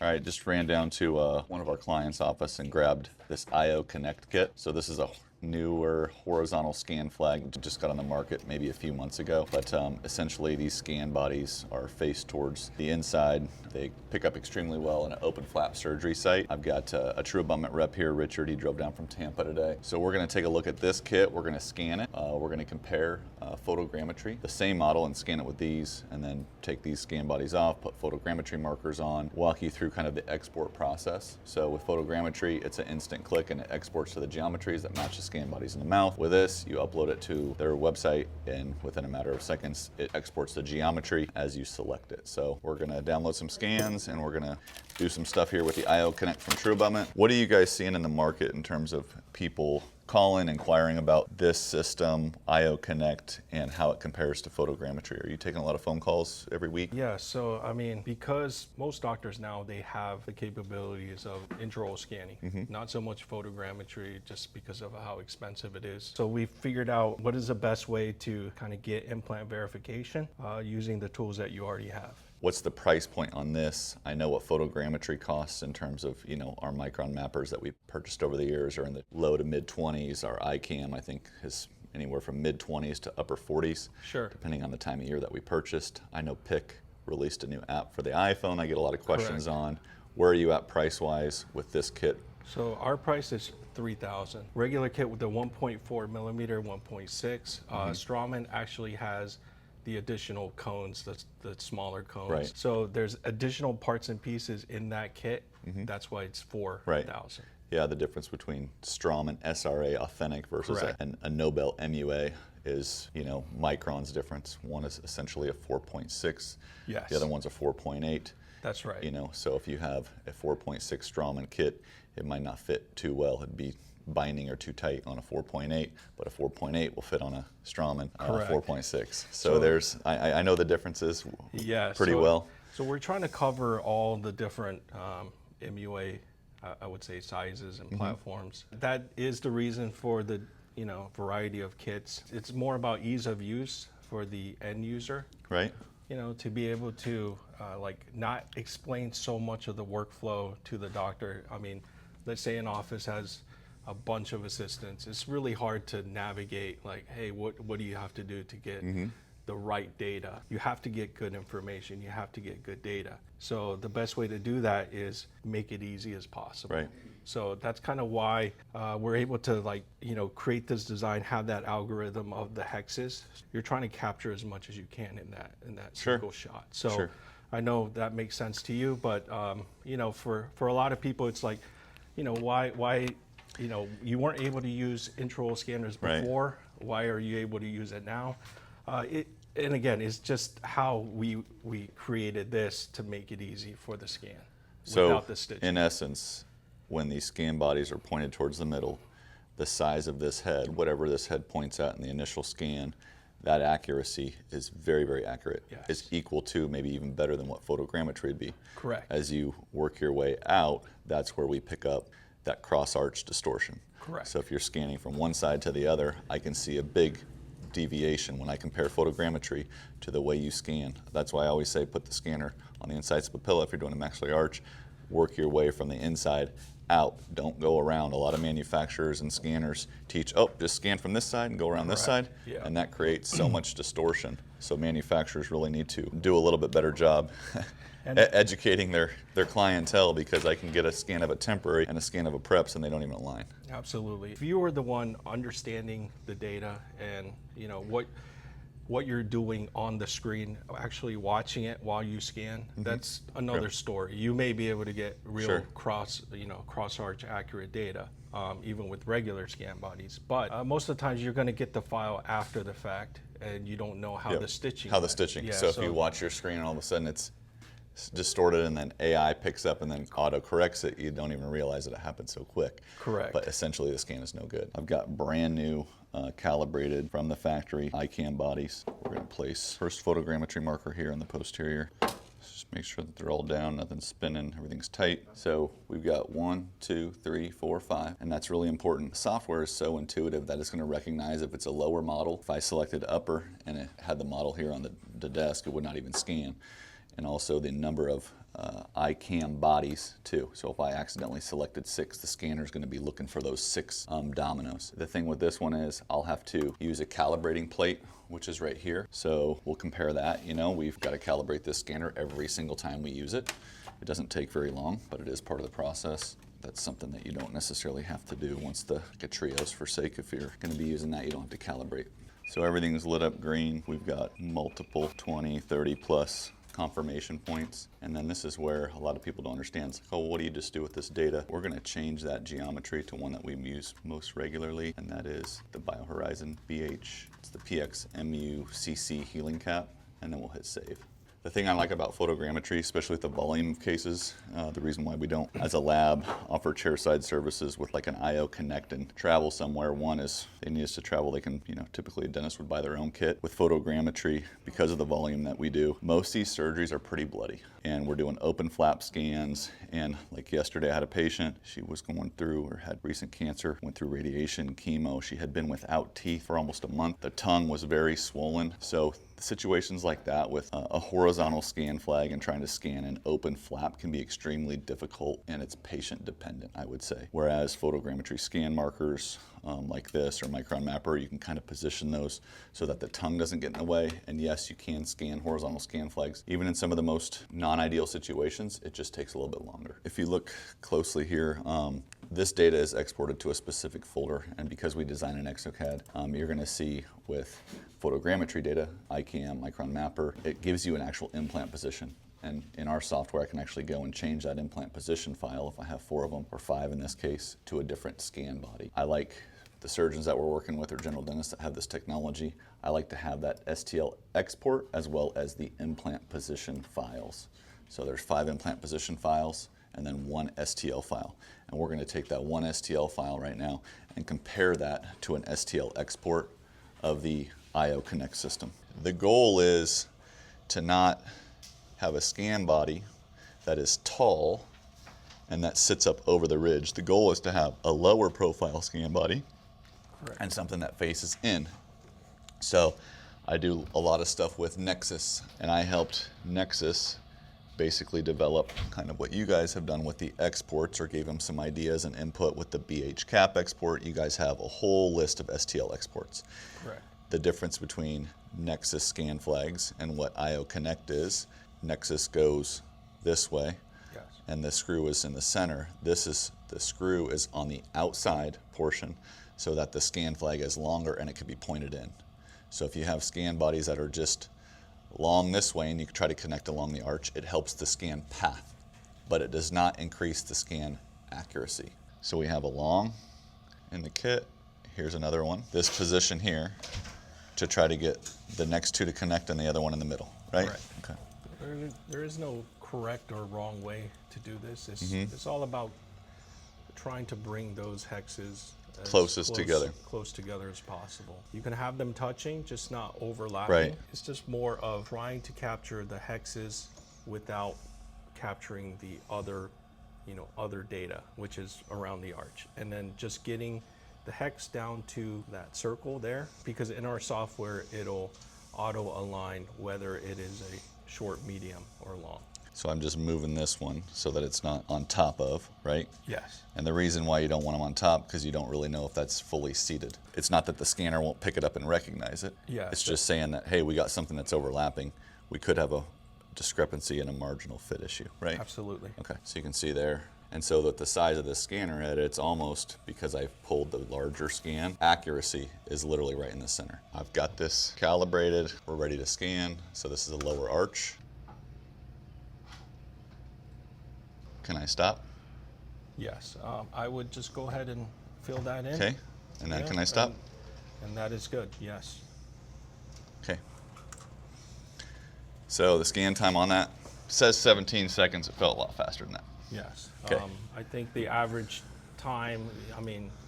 All right, just ran down to one of our clients' office and grabbed this Iconnect kit. So this is a newer horizontal scan flag, just got on the market maybe a few months ago. But essentially these scan bodies are faced towards the inside. They pick up extremely well in an open flap surgery site. I've got a true abutment rep here, Richard. He drove down from Tampa today. So we're gonna take a look at this kit. We're gonna scan it. We're gonna compare photogrammetry, the same model, and scan it with these, and then take these scan bodies off, put photogrammetry markers on, walk you through kind of the export process. So with photogrammetry, it's an instant click and it exports to the geometries that match the scan bodies in the mouth. With this, you upload it to their website, and within a matter of seconds, it exports the geometry as you select it. So we're gonna download some scans, and we're gonna do some stuff here with the Iconnect from True Abutment. What are you guys seeing in the market in terms of people calling, inquiring about this system, Iconnect, and how it compares to photogrammetry? Are you taking a lot of phone calls every week? Yeah, so I mean, because most doctors now, they have the capabilities of intraoral scanning, not so much photogrammetry, just because of how expensive it is. So we figured out what is the best way to kind of get implant verification using the tools that you already have. What's the price point on this? I know what photogrammetry costs in terms of, our micron mappers that we purchased over the years are in the low to mid 20s. Our ICAM, I think, is anywhere from mid 20s to upper 40s, Sure. depending on the time of year that we purchased. I know PIC released a new app for the iPhone. I get a lot of questions on. Where are you at price-wise with this kit? So our price is $3,000. Regular kit with the 1.4 millimeter, 1.6. Straumann actually has the additional cones, the smaller cones. Right. So there's additional parts and pieces in that kit. That's why it's $4,000. Right. Yeah, the difference between Straumann SRA Authentic versus a Nobel MUA is, microns difference. One is essentially a 4.6. Yes. The other one's a 4.8. That's right. So if you have a 4.6 Straumann kit, it might not fit too well. It'd be binding or too tight on a 4.8, but a 4.8 will fit on a Straumann 4.6. So there's, I know the differences pretty well. So we're trying to cover all the different MUA, I would say, sizes and platforms. That is the reason for the variety of kits. It's more about ease of use for the end user. Right. To be able to not explain so much of the workflow to the doctor. I mean, let's say an office has a bunch of assistants. It's really hard to navigate, like, hey, what do you have to do to get the right data? You have to get good information. You have to get good data. So the best way to do that is make it easy as possible. Right. So that's kind of why we're able to create this design, have that algorithm of the hexes. You're trying to capture as much as you can in that single shot. So I know that makes sense to you, but for a lot of people, it's like, why you weren't able to use intraoral scanners before. Right. Why are you able to use it now? And again, it's just how we created this to make it easy for the scan without the stitching. In essence, when these scan bodies are pointed towards the middle, the size of this head, whatever this head points at in the initial scan, that accuracy is very, very accurate. Yes. It's equal to, maybe even better than what photogrammetry would be. Correct. As you work your way out, that's where we pick up that cross-arch distortion. Correct. So if you're scanning from one side to the other, I can see a big deviation when I compare photogrammetry to the way you scan. That's why I always say put the scanner on the insides of the papilla if you're doing a maxillary arch. Work your way from the inside out. Don't go around. A lot of manufacturers and scanners teach, just scan from this side and go around this side, and that creates so much distortion. So manufacturers really need to do a little bit better job educating their clientele, because I can get a scan of a temporary and a scan of a preps and they don't even align. Absolutely. If you were the one understanding the data and what you're doing on the screen, actually watching it while you scan, that's another story. You may be able to get real cross arch accurate data, even with regular scan bodies. But most of the times you're going to get the file after the fact, and you don't know how the stitching. Yeah, so if you watch your screen and all of a sudden it's distorted and then AI picks up and then auto corrects it, you don't even realize that it happened so quick. Correct. But essentially the scan is no good. I've got brand new calibrated from the factory ICAM bodies. We're going to place first photogrammetry marker here on the posterior. Just make sure that they're all down, nothing's spinning, everything's tight. So we've got 1, 2, 3, 4, 5, and that's really important. Software is so intuitive that it's going to recognize if it's a lower model. If I selected upper and it had the model here on the desk, it would not even scan. And also the number of ICAM bodies too. So if I accidentally selected 6, the scanner is going to be looking for those 6 dominoes. The thing with this one is I'll have to use a calibrating plate, which is right here. So we'll compare that. You know, we've got to calibrate this scanner every single time we use it. It doesn't take very long, but it is part of the process. That's something that you don't necessarily have to do once the Trios, for sake. If you're going to be using that, you don't have to calibrate. So everything's lit up green. We've got multiple 20, 30 plus confirmation points. And then this is where a lot of people don't understand. It's like, oh, what do you just do with this data? We're going to change that geometry to one that we use most regularly, and that is the BioHorizon BH. It's the PXMU-CC healing cap, and then we'll hit save. The thing I like about photogrammetry, especially with the volume of cases, the reason why we don't, as a lab, offer chairside services with like an Iconnect and travel somewhere. One is they need us to travel. They can, typically a dentist would buy their own kit. With photogrammetry, because of the volume that we do, most of these surgeries are pretty bloody. And we're doing open flap scans. And like yesterday, I had a patient. She was going through or had recent cancer, went through radiation, chemo. She had been without teeth for almost a month. The tongue was very swollen. So situations like that with a horizontal scan flag and trying to scan an open flap can be extremely difficult, and it's patient dependent, I would say. Whereas photogrammetry scan markers like this or Micron Mapper, you can kind of position those so that the tongue doesn't get in the way. And yes, you can scan horizontal scan flags. Even in some of the most non-ideal situations, it just takes a little bit longer. If you look closely here, this data is exported to a specific folder, and because we design an exocad, you're going to see with photogrammetry data, ICAM, Micron Mapper, it gives you an actual implant position. And in our software, I can actually go and change that implant position file, if I have 4 of them, or 5 in this case, to a different scan body. I like the surgeons that we're working with, or general dentists that have this technology, I like to have that STL export as well as the implant position files. So there's 5 implant position files and then 1 STL file. And we're going to take that 1 STL file right now and compare that to an STL export of the Iconnect system. The goal is to not have a scan body that is tall and that sits up over the ridge. The goal is to have a lower profile scan body. Correct. And something that faces in. So I do a lot of stuff with Nexus, and I helped Nexus basically develop kind of what you guys have done with the exports, or gave them some ideas and input with the BH cap export. You guys have a whole list of STL exports. Correct. The difference between Nexus scan flags and what Iconnect is, Nexus goes this way, yes, and the screw is in the center. The screw is on the outside portion so that the scan flag is longer and it can be pointed in. So if you have scan bodies that are just long this way and you try to connect along the arch, it helps the scan path, but it does not increase the scan accuracy. So we have a long in the kit. Here's another one. This position here to try to get the next 2 to connect and the other one in the middle, right? Right. Okay. There is no correct or wrong way to do this. It's all about trying to bring those hexes close together as possible. You can have them touching, just not overlapping. Right. It's just more of trying to capture the hexes without capturing the other data, which is around the arch, and then just getting the hex down to that circle there, because in our software it'll auto align whether it is a short, medium, or long. So I'm just moving this one so that it's not on top of, right? Yes. And the reason why you don't want them on top, because you don't really know if that's fully seated. It's not that the scanner won't pick it up and recognize it. Yeah. It's just saying that, hey, we got something that's overlapping. We could have a discrepancy and a marginal fit issue, right? Absolutely. Okay, so you can see there. And so that the size of this scanner head, it's almost, because I've pulled the larger scan, accuracy is literally right in the center. I've got this calibrated, we're ready to scan. So this is a lower arch. Can I stop? Yes, I would just go ahead and fill that in. Okay, and then can I stop? And that is good, yes. Okay. So the scan time on that says 17 seconds. It felt a lot faster than that. Yes. Okay. I think the average time,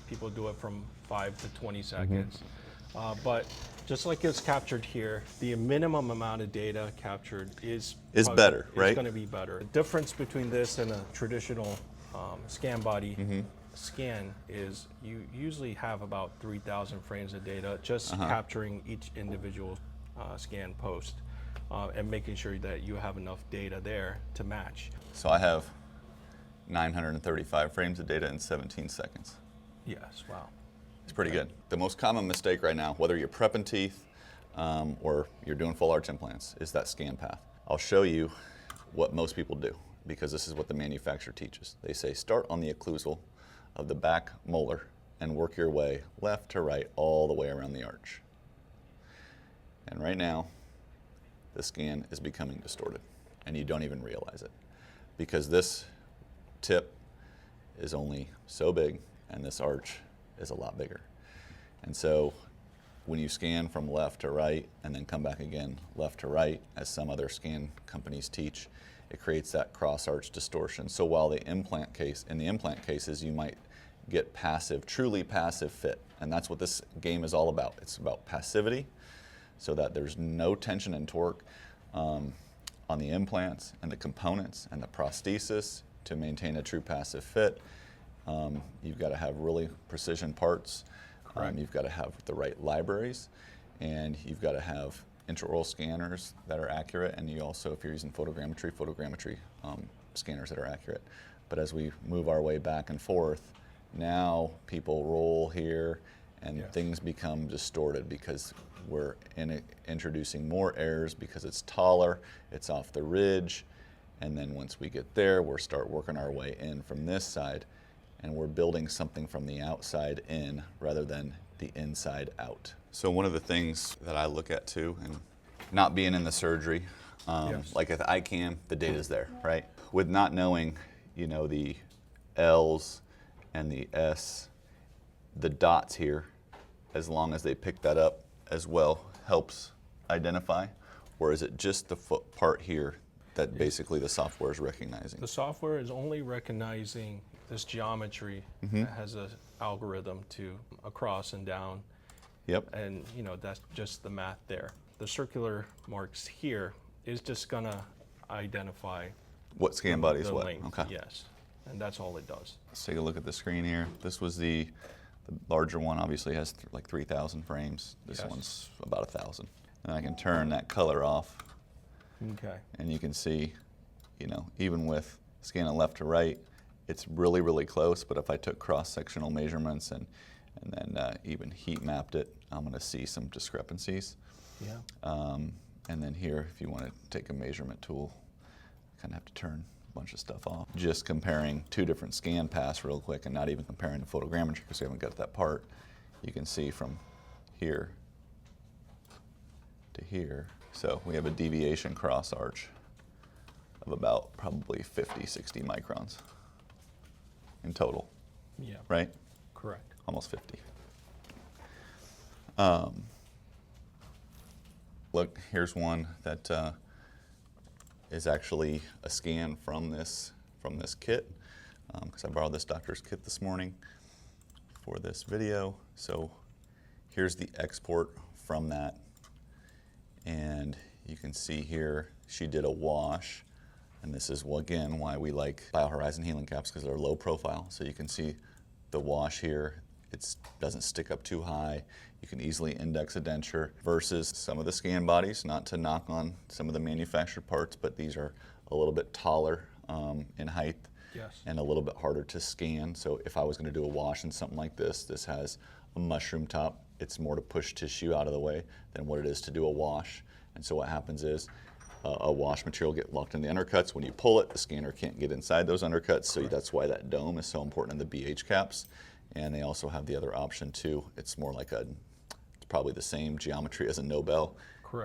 people do it from 5 to 20 seconds. But just like it's captured here, the minimum amount of data captured is better, right? It's going to be better. The difference between this and a traditional scan body scan is you usually have about 3,000 frames of data just capturing each individual scan post. and making sure that you have enough data there to match. So I have 935 frames of data in 17 seconds. Yes, wow. It's pretty good. The most common mistake right now, whether you're prepping teeth or you're doing full arch implants, is that scan path. I'll show you what most people do, because this is what the manufacturer teaches. They say start on the occlusal of the back molar and work your way left to right all the way around the arch. And right now, the scan is becoming distorted, and you don't even realize it, because this tip is only so big and this arch is a lot bigger. And so when you scan from left to right and then come back again left to right, as some other scan companies teach, it creates that cross arch distortion. So while in the implant cases, you might get passive, truly passive fit, and that's what this game is all about. It's about passivity, so that there's no tension and torque on the implants and the components and the prosthesis to maintain a true passive fit. You've got to have really precision parts. You've got to have the right libraries, and you've got to have intraoral scanners that are accurate, and you also, if you're using photogrammetry scanners that are accurate. But as we move our way back and forth, now people roll here and things become distorted because we're introducing more errors because it's taller, it's off the ridge, and then once we get there, we'll start working our way in from this side, and we're building something from the outside in rather than the inside out. So one of the things that I look at too, and not being in the surgery, like at the ICAM, the data's there, right? With not knowing, the L's and the S, the dots here, as long as they pick that up as well, helps identify? Or is it just the foot part here that basically the software is recognizing? The software is only recognizing this geometry that has an algorithm to across and down. Yep. And that's just the math there. The circular marks here is just gonna identify what scan body is the what. length. Okay. Yes, and that's all it does. Let's take a look at the screen here. This was the larger one, obviously has like 3,000 frames. This one's about 1,000. And I can turn that color off. Okay. And you can see, even with scanning left to right, it's really, really close. But if I took cross-sectional measurements and then even heat mapped it, I'm going to see some discrepancies. Yeah. And then here, if you want to take a measurement tool, kind of have to turn a bunch of stuff off. Just comparing two different scan paths real quick, and not even comparing the photogrammetry because we haven't got that part. You can see from here to here. So we have a deviation cross arch of about probably 50, 60 microns in total. Yeah. Right? Correct. Almost 50. Look, here's one that is actually a scan from this kit, because I borrowed this doctor's kit this morning for this video. So here's the export from that, and you can see here she did a wash, and this is again why we like BioHorizon healing caps, because they're low profile. So you can see the wash here. It doesn't stick up too high. You can easily index a denture versus some of the scan bodies, not to knock on some of the manufactured parts, but these are a little bit taller in height and a little bit harder to scan. So if I was going to do a wash in something like this, this has a mushroom top. It's more to push tissue out of the way than what it is to do a wash. And so what happens is a wash material get locked in the undercuts. When you pull it, the scanner can't get inside those undercuts. So that's why that dome is so important in the BH caps. And they also have the other option too. It's more like it's probably the same geometry as a Nobel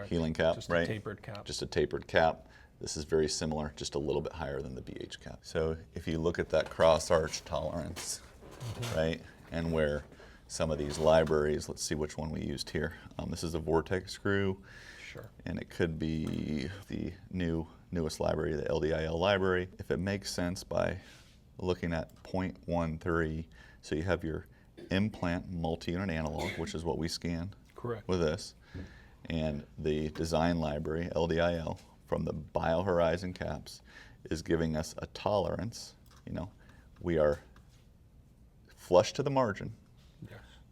healing cap, just right? Just a tapered cap. Just a tapered cap. This is very similar, just a little bit higher than the BH cap. So if you look at that cross arch tolerance, right, and where some of these libraries, let's see which one we used here. This is a vortex screw. Sure. And it could be the newest library, the LDIL library. If it makes sense by looking at 0.13, so you have your implant multi-unit analog, which is what we scan with this, and the design library, LDIL, from the BioHorizon caps is giving us a tolerance. We are flush to the margin,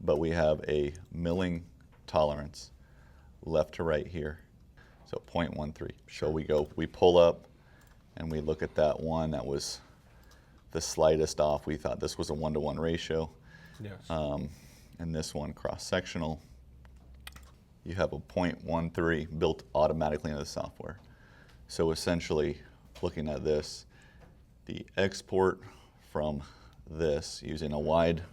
but we have a milling tolerance left to right here So 0.13. So we pull up and we look at that one that was the slightest off. We thought this was a 1-to-1 ratio. Yes. And this one cross-sectional, you have a 0.13 built automatically into the software. So essentially, looking at this, the export from this using a wide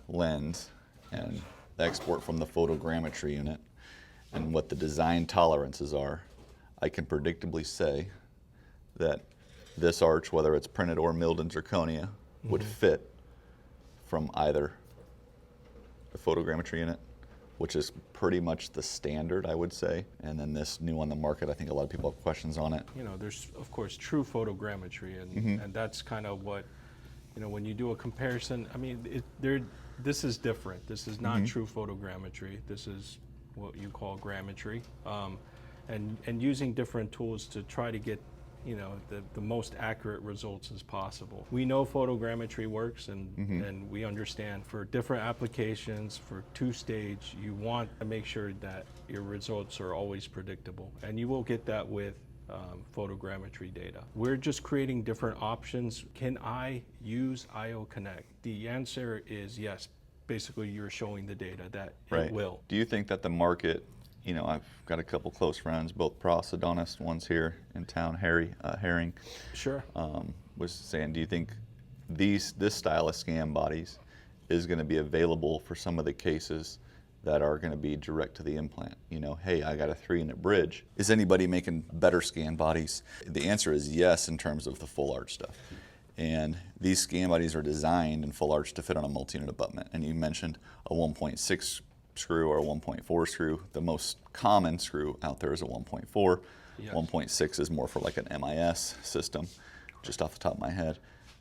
lens and the export from the photogrammetry unit and what the design tolerances are, I can predictably say that this arch, whether it's printed or milled in zirconia, would fit from either the photogrammetry unit, which is pretty much the standard, I would say, and then this new on the market, I think a lot of people have questions on it. You know, there's of course true photogrammetry, and that's kind of what, you know, when you do a comparison, I mean, this is different. This is not true photogrammetry. This is what you call grammetry, and using different tools to try to get, you know, the most accurate results as possible. We know photogrammetry works, and we understand for different applications, for two-stage, you want to make sure that your results are always predictable, and you will get that with photogrammetry data. We're just creating different options. Can I use Iconnect? The answer is yes. Basically, you're showing the data that it will. Do you think that the market, you know, I've got a couple close friends, both prosthodontists, one's here in town, Herring. Sure. Was saying, do you think this style of scan bodies is going to be available for some of the cases that are going to be direct to the implant? You know, hey, I got a 3-unit bridge. Is anybody making better scan bodies? The answer is yes in terms of the full arch stuff. And these scan bodies are designed in full arch to fit on a multi-unit abutment. And you mentioned a 1.6 screw or a 1.4 screw. The most common screw out there is a 1.4. Yes. 1.6 is more for like an MIS system, just off the top of my head.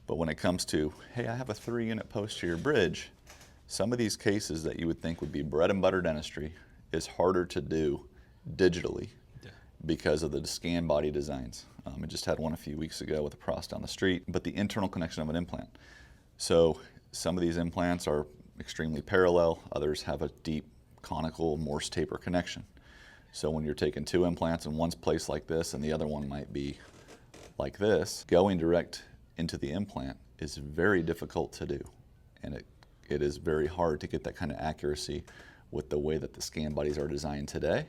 But when it comes to, hey, I have a 3-unit posterior bridge, some of these cases that you would think would be bread and butter dentistry is harder to do digitally because of the scan body designs. I just had one a few weeks ago with a prost down the street, but the internal connection of an implant. So some of these implants are extremely parallel, others have a deep conical Morse taper connection. So when you're taking 2 implants and one's placed like this and the other one might be like this, going direct into the implant is very difficult to do. And it is very hard to get that kind of accuracy with the way that the scan bodies are designed today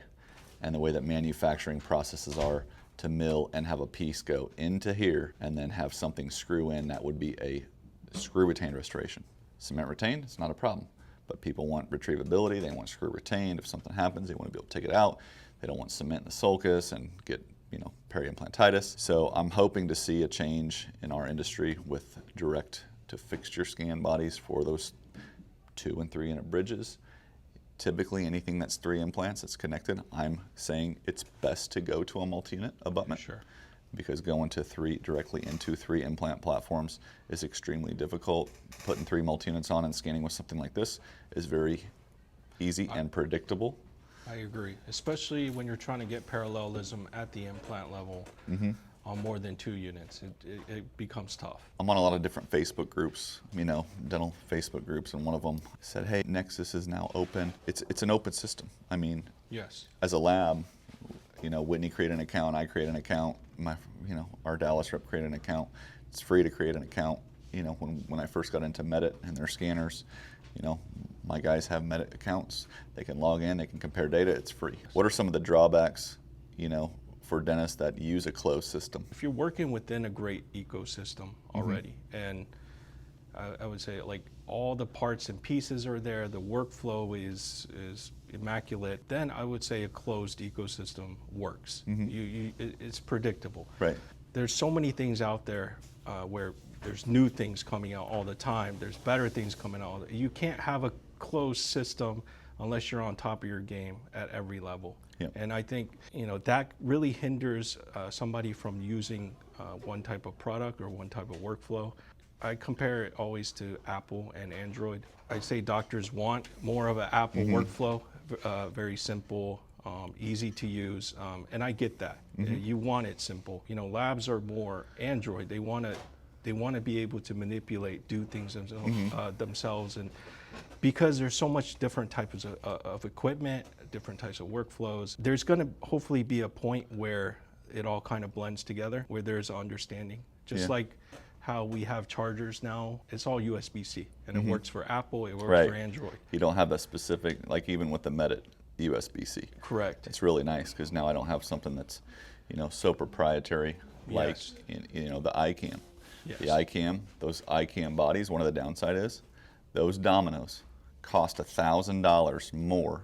and the way that manufacturing processes are to mill and have a piece go into here and then have something screw in that would be a screw retained restoration. Cement retained, it's not a problem, but people want retrievability, they want screw retained. If something happens, they want to be able to take it out. They don't want cement in the sulcus and get, you know, peri-implantitis. So I'm hoping to see a change in our industry with direct to fixture scan bodies for those 2- and 3-unit bridges. Typically anything that's 3 implants that's connected, I'm saying it's best to go to a multi-unit abutment. Sure. Because going to 3 directly into 3 implant platforms is extremely difficult. Putting 3 multi-units on and scanning with something like this is very easy and predictable. I agree, especially when you're trying to get parallelism at the implant level on more than 2 units. It becomes tough. I'm on a lot of different Facebook groups, you know, dental Facebook groups, and one of them said, hey, Nexus is now open. It's an open system. I mean, yes. As a lab, you know, Whitney created an account, I created an account, our Dallas rep created an account. It's free to create an account. You know, when I first got into Medit and their scanners, you know, my guys have Medit accounts. They can log in, they can compare data, it's free. What are some of the drawbacks, you know, for dentists that use a closed system? If you're working within a great ecosystem already, and I would say like all the parts and pieces are there, the workflow is immaculate, then I would say a closed ecosystem works. It's predictable. Right. There's so many things out there where there's new things coming out all the time. There's better things coming out. You can't have a closed system unless you're on top of your game at every level. Yep. And I think, you know, that really hinders somebody from using one type of product or one type of workflow. I compare it always to Apple and Android. I say doctors want more of an Apple workflow, very simple, easy to use, and I get that. You want it simple. You know, labs are more Android. They want to they want to be able to manipulate, do things themselves, and because there's so much different types of equipment, different types of workflows, there's going to hopefully be a point where it all kind of blends together, where there's understanding. Just like how we have chargers now, it's all USB-C, and it works for Apple, it works for Android. You don't have a specific, like even with the Medit USB-C. Correct. It's really nice because now I don't have something that's, so proprietary like the ICAM. Yes. The ICAM, those ICAM bodies, one of the downside is those dominoes cost $1,000 more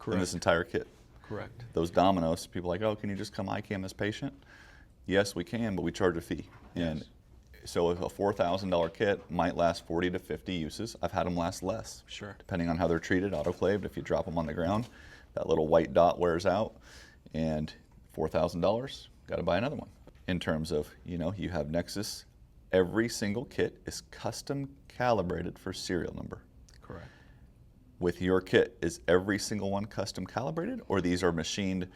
than this entire kit. Correct. Those dominoes, people are like, oh, can you just come ICAM this patient? Yes, we can, but we charge a fee. And so a $4,000 kit might last 40 to 50 uses. I've had them last less. Sure. Depending on how they're treated, autoclaved. If you drop them on the ground, that little white dot wears out, and $4,000, got to buy another one. In terms of, you have Nexus, every single kit is custom calibrated for serial number. Correct. With your kit, is every single one custom calibrated, or these are machined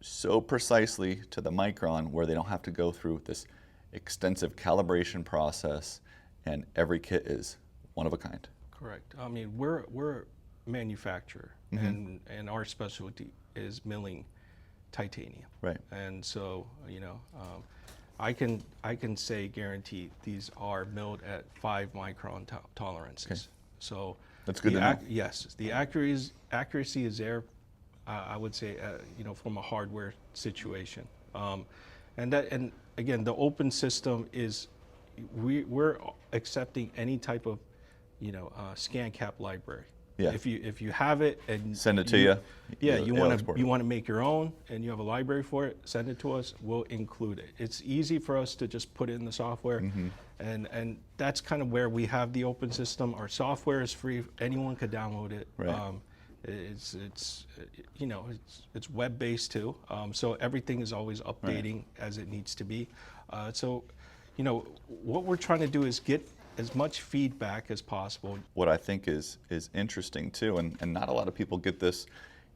so precisely to the micron where they don't have to go through this extensive calibration process, and every kit is one of a kind? Correct. I mean, we're a manufacturer, and our specialty is milling titanium. Right. And so, I can say guarantee these are milled at 5 micron tolerances. Okay. So that's good to know. Yes, the accuracy is there. I would say, from a hardware situation, and again, the open system is we're accepting any type of scan cap library. Yeah. If you have it and send it to you. Yeah, you want to make your own and you have a library for it, send it to us. We'll include it. It's easy for us to just put it in the software, and that's kind of where we have the open system. Our software is free. Anyone could download it. Right. It's web based too, so everything is always updating as it needs to be. So what we're trying to do is get as much feedback as possible. What I think is interesting too, and not a lot of people get this,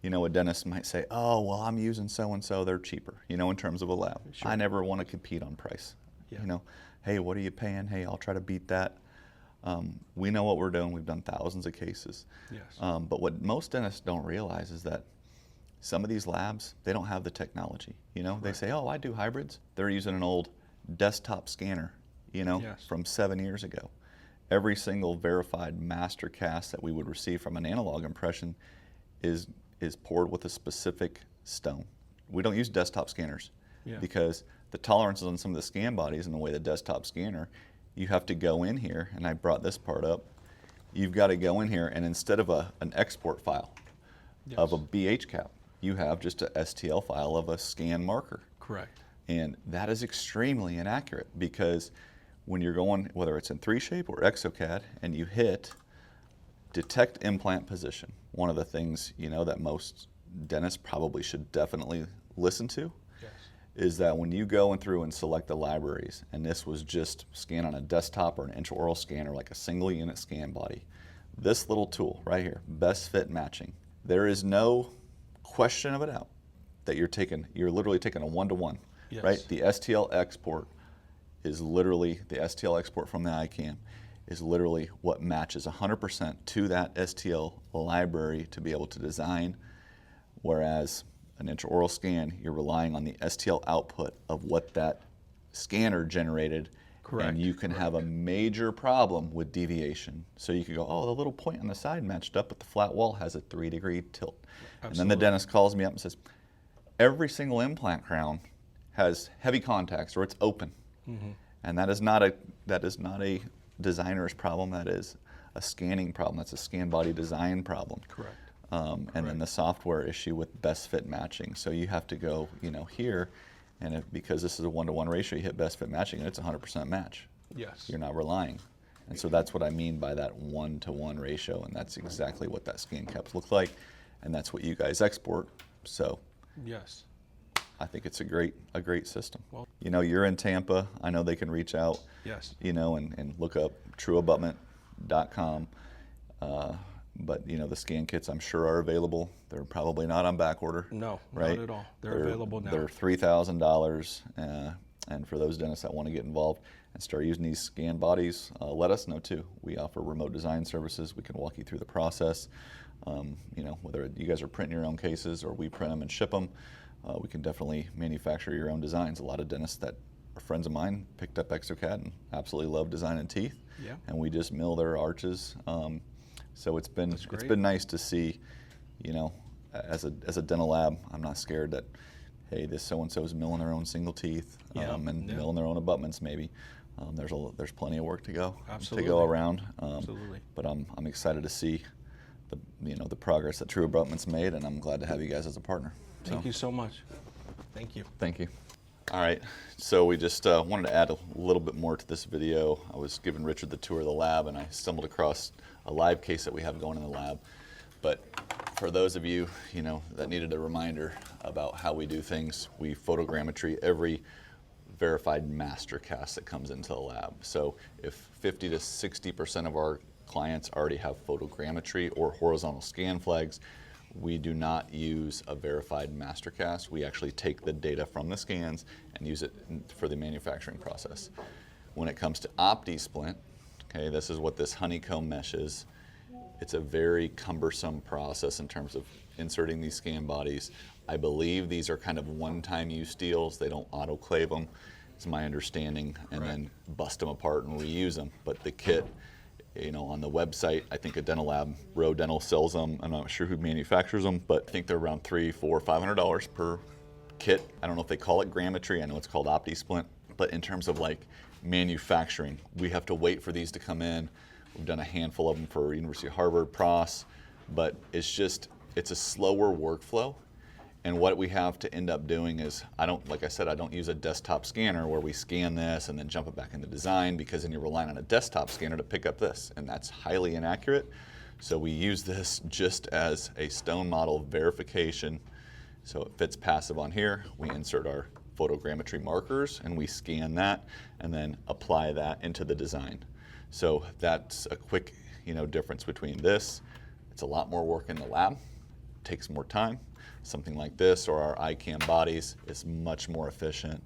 a dentist might say, oh, well, I'm using so-and-so, they're cheaper, in terms of a lab. Sure. I never want to compete on price. Yeah. Hey, what are you paying? Hey, I'll try to beat that. We know what we're doing. We've done thousands of cases. Yes. But what most dentists don't realize is that some of these labs, they don't have the technology. They say, oh, I do hybrids. They're using an old desktop scanner, from 7 years ago. Every single verified master cast that we would receive from an analog impression is poured with a specific stone. We don't use desktop scanners because the tolerances on some of the scan bodies and the way the desktop scanner, you have to go in here, and I brought this part up, you've got to go in here, and instead of an export file of a BH cap, you have just a STL file of a scan marker. Correct. And that is extremely inaccurate because when you're going, whether it's in 3Shape or exocad, and you hit detect implant position, one of the things that most dentists probably should definitely listen to is that when you go through and select the libraries, and this was just scan on a desktop or an intraoral scanner, like a single unit scan body, this little tool right here, best fit matching, there is no question of it out that you're literally taking a one-to-one, right? The STL export is literally, the STL export from the ICAM is literally what matches 100% to that STL library to be able to design, whereas an intraoral scan, you're relying on the STL output of what that scanner generated. Correct. And you can have a major problem with deviation. So you could go, oh, the little point on the side matched up, but the flat wall has a 3-degree tilt. Absolutely. And then the dentist calls me up and says, every single implant crown has heavy contacts or it's open. And that is not a designer's problem. That is a scanning problem. That's a scan body design problem. Correct. And then the software issue with best fit matching. So you have to go, here, and because this is a 1-to-1 ratio, you hit best fit matching, and it's 100% match. Yes. You're not relying. And so that's what I mean by that 1-to-1 ratio, and that's exactly what that scan caps look like, and that's what you guys export. So yes, I think it's a great system. Well, you're in Tampa. I know they can reach out. Yes. And look up trueabutment.com. But the scan kits I'm sure are available. They're probably not on back order. No, right? Not at all. They're available now. They're $3,000, and for those dentists that want to get involved, and start using these scan bodies, let us know too. We offer remote design services. We can walk you through the process. Whether you guys are printing your own cases or we print them and ship them, we can definitely manufacture your own designs. A lot of dentists that are friends of mine picked up Exocad and absolutely love designing teeth. Yeah. And we just mill their arches. So it's been nice to see, as a dental lab, I'm not scared that, hey, this so-and-so is milling their own single teeth and milling their own abutments maybe. There's plenty of work to go around. Absolutely. But I'm excited to see the progress that True Abutments made, and I'm glad to have you guys as a partner. Thank you so much. Thank you. Thank you. All right, so we just wanted to add a little bit more to this video. I was giving Richard the tour of the lab, and I stumbled across a live case that we have going in the lab. But for those of you, that needed a reminder about how we do things, we photogrammetry every verified master cast that comes into the lab. So if 50 to 60% of our clients already have photogrammetry or horizontal scan flags, we do not use a verified master cast. We actually take the data from the scans and use it for the manufacturing process. When it comes to OptiSplint, okay, this is what this honeycomb mesh is. It's a very cumbersome process in terms of inserting these scan bodies. I believe these are kind of one-time use deals. They don't autoclave them, it's my understanding, and then bust them apart and reuse them. But the kit, on the website, I think a dental lab, Row Dental, sells them. I'm not sure who manufactures them, but I think they're around $300, $400, $500 per kit. I don't know if they call it grammetry. I know it's called OptiSplint. But in terms of like manufacturing, we have to wait for these to come in. We've done a handful of them for University of Harvard, PROS, but it's a slower workflow. And what we have to end up doing is, like I said, I don't use a desktop scanner where we scan this and then jump it back into design, because then you're relying on a desktop scanner to pick up this, and that's highly inaccurate. So we use this just as a stone model verification. So it fits passive on here. We insert our photogrammetry markers and we scan that and then apply that into the design. So that's a quick, difference between this. It's a lot more work in the lab, takes more time. Something like this or our ICAM bodies is much more efficient.